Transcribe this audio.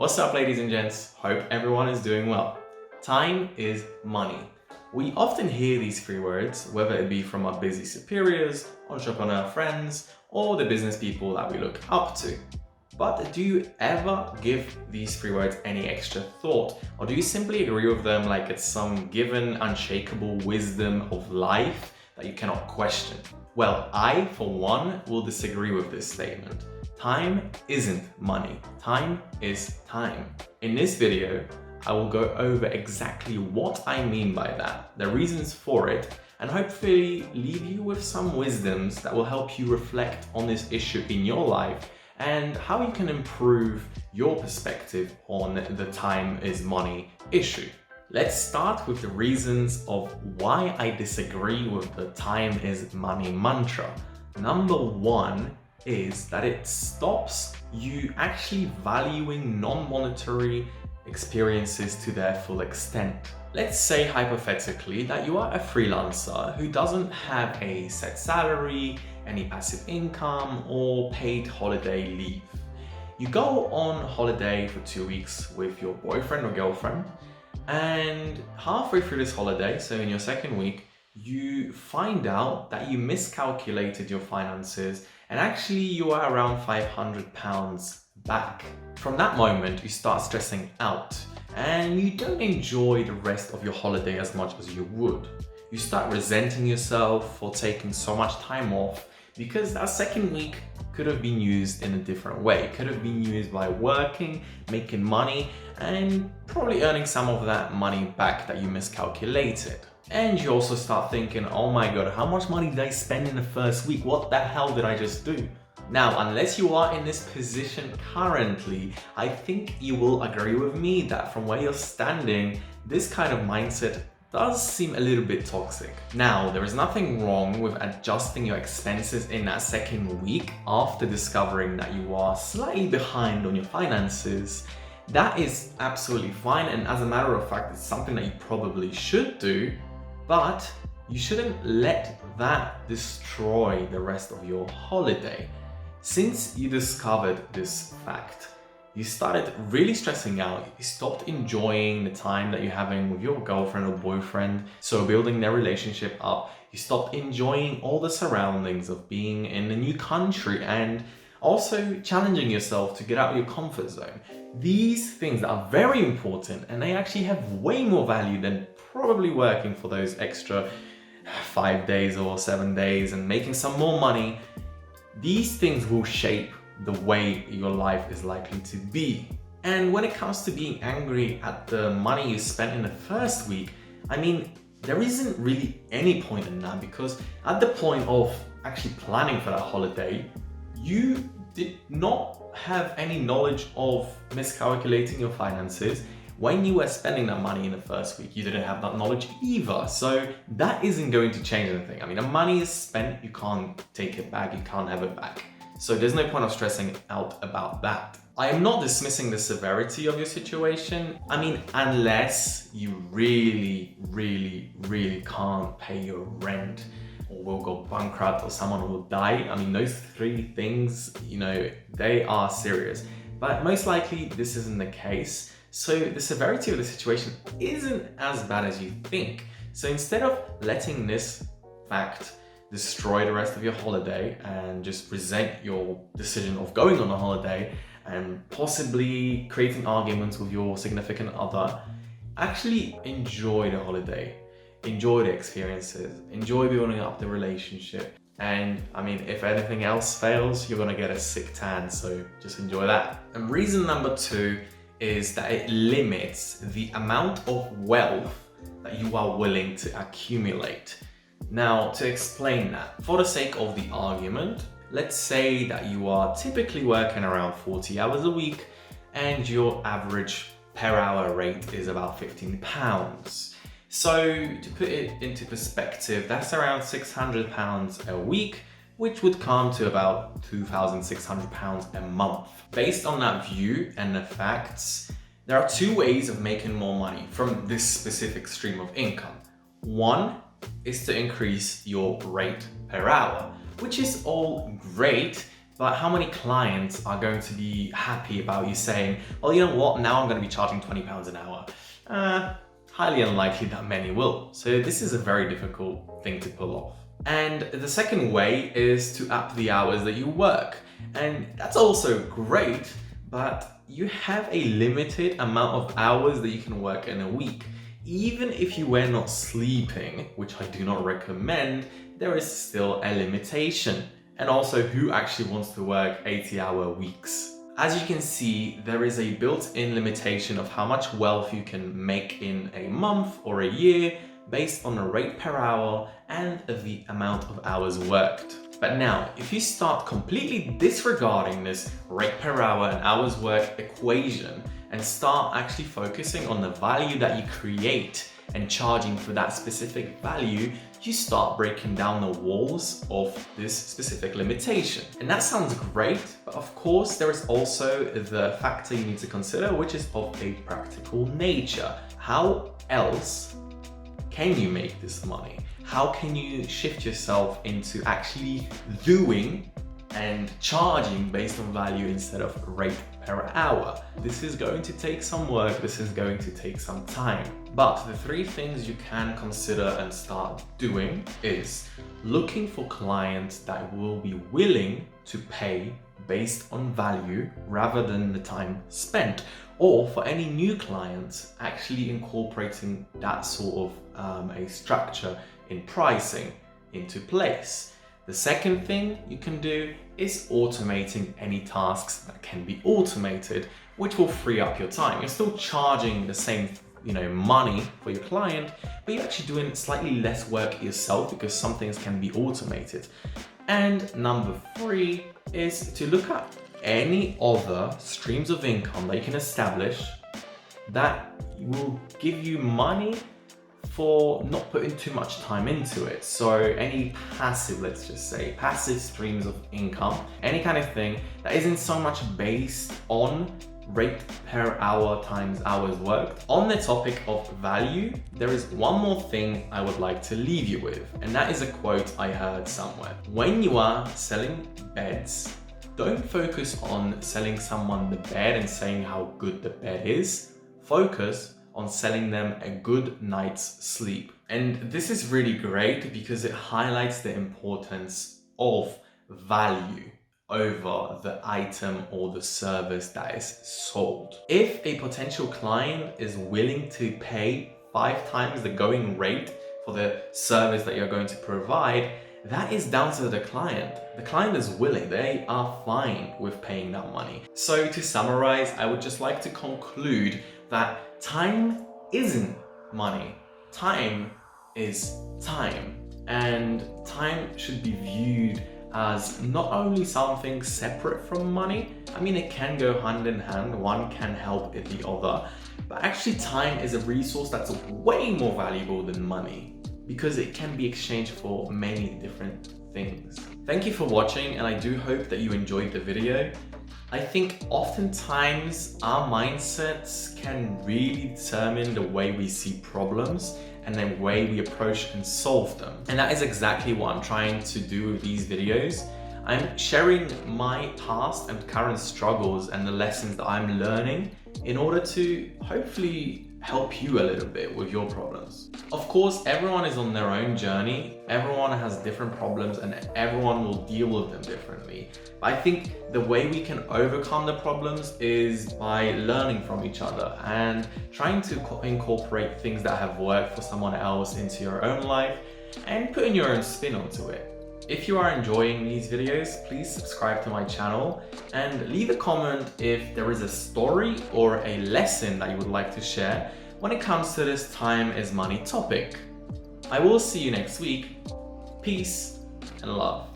What's up, ladies and gents? Hope everyone is doing well. Time is money. We often hear these three words, whether it be from our busy superiors, entrepreneur friends, or the business people that we look up to. But do you ever give these three words any extra thought? Or do you simply agree with them like it's some given unshakable wisdom of life that you cannot question? Well, I, for one, will disagree with this statement. Time isn't money. Time is time. In this video, I will go over exactly what I mean by that, the reasons for it, and hopefully leave you with some wisdoms that will help you reflect on this issue in your life and how you can improve your perspective on the time is money issue. Let's start with the reasons of why I disagree with the time is money mantra. Number one is that it stops you actually valuing non-monetary experiences to their full extent. Let's say hypothetically that you are a freelancer who doesn't have a set salary, any passive income, or paid holiday leave. You go on holiday for 2 weeks with your boyfriend or girlfriend, and halfway through this holiday, so in your second week, you find out that you miscalculated your finances and actually you are around £500 back. From that moment, you start stressing out and you don't enjoy the rest of your holiday as much as you would. You start resenting yourself for taking so much time off because that second week could have been used in a different way. It could have been used by working, making money, and probably earning some of that money back that you miscalculated. And you also start thinking, oh my god, how much money did I spend in the first week? What the hell did I just do? Now, unless you are in this position currently, I think you will agree with me that from where you're standing, this kind of mindset does seem a little bit toxic. Now, there is nothing wrong with adjusting your expenses in that second week after discovering that you are slightly behind on your finances. That is absolutely fine, and as a matter of fact, it's something that you probably should do, but you shouldn't let that destroy the rest of your holiday. Since you discovered this fact, you started really stressing out, you stopped enjoying the time that you're having with your girlfriend or boyfriend, so building their relationship up, you stopped enjoying all the surroundings of being in a new country and also challenging yourself to get out of your comfort zone. These things are very important and they actually have way more value than probably working for those extra 5 days or 7 days and making some more money. These things will shape the way your life is likely to be. And when it comes to being angry at the money you spent in the first week, I mean, there isn't really any point in that, because at the point of actually planning for that holiday, you did not have any knowledge of miscalculating your finances. When you were spending that money in the first week, you didn't have that knowledge either. So that isn't going to change anything. I mean, the money is spent, you can't take it back, you can't have it back. So there's no point of stressing out about that. I am not dismissing the severity of your situation. I mean, unless you really can't pay your rent, or will go bankrupt, or someone will die. I mean, those three things, they are serious. But most likely this isn't the case. So the severity of the situation isn't as bad as you think. So instead of letting this fact destroy the rest of your holiday and just resent your decision of going on a holiday and possibly creating arguments with your significant other, actually enjoy the holiday. Enjoy the experiences, enjoy building up the relationship. And I mean, if anything else fails, you're gonna get a sick tan, so just enjoy that. And reason number two is that it limits the amount of wealth that you are willing to accumulate. Now, to explain that, for the sake of the argument, let's say that you are typically working around 40 hours a week and your average per hour rate is about £15. So to put it into perspective, that's around £600 a week, which would come to about £2,600 a month. Based on that view and the facts, there are two ways of making more money from this specific stream of income. One is to increase your rate per hour, which is all great, but how many clients are going to be happy about you saying, well, you know what, now I'm going to be charging £20 an hour? Highly unlikely that many will. So this is a very difficult thing to pull off. And the second way is to up the hours that you work. And that's also great, but you have a limited amount of hours that you can work in a week. Even if you were not sleeping, which I do not recommend, there is still a limitation. And also, who actually wants to work 80-hour weeks? As you can see, there is a built-in limitation of how much wealth you can make in a month or a year based on a rate per hour and the amount of hours worked. But now, if you start completely disregarding this rate per hour and hours worked equation and start actually focusing on the value that you create and charging for that specific value, you start breaking down the walls of this specific limitation. And that sounds great, but of course there is also the factor you need to consider, which is of a practical nature. How else can you make this money? How can you shift yourself into actually doing and charging based on value instead of rate per hour? This is going to take some work, this is going to take some time. But the three things you can consider and start doing is looking for clients that will be willing to pay based on value rather than the time spent, or for any new clients, actually incorporating that sort of a structure in pricing into place. The second thing you can do is automating any tasks that can be automated, which will free up your time. You're still charging the same money for your client, but you're actually doing slightly less work yourself because some things can be automated. And number 3 is to look at any other streams of income that you can establish that will give you money for not putting too much time into it. So any passive, let's just say, passive streams of income, any kind of thing that isn't so much based on rate per hour times hours worked. On the topic of value, there is one more thing I would like to leave you with, and that is a quote I heard somewhere. When you are selling beds, don't focus on selling someone the bed and saying how good the bed is. Focus on selling them a good night's sleep. And this is really great because it highlights the importance of value over the item or the service that is sold. If a potential client is willing to pay 5 times the going rate for the service that you're going to provide, that is down to the client. The client is willing, they are fine with paying that money. So to summarize, I would just like to conclude that time isn't money. Time is time. And time should be viewed as not only something separate from money. I mean, it can go hand in hand, one can help the other, but actually time is a resource that's way more valuable than money because it can be exchanged for many different things. Thank you for watching, and I do hope that you enjoyed the video. I think oftentimes our mindsets can really determine the way we see problems and the way we approach and solve them. And that is exactly what I'm trying to do with these videos. I'm sharing my past and current struggles and the lessons that I'm learning in order to hopefully help you a little bit with your problems. Of course, everyone is on their own journey. Everyone has different problems and everyone will deal with them differently. But I think the way we can overcome the problems is by learning from each other and trying to incorporate things that have worked for someone else into your own life and putting your own spin onto it. If you are enjoying these videos, please subscribe to my channel and leave a comment if there is a story or a lesson that you would like to share when it comes to this time is money topic. I will see you next week. Peace and love.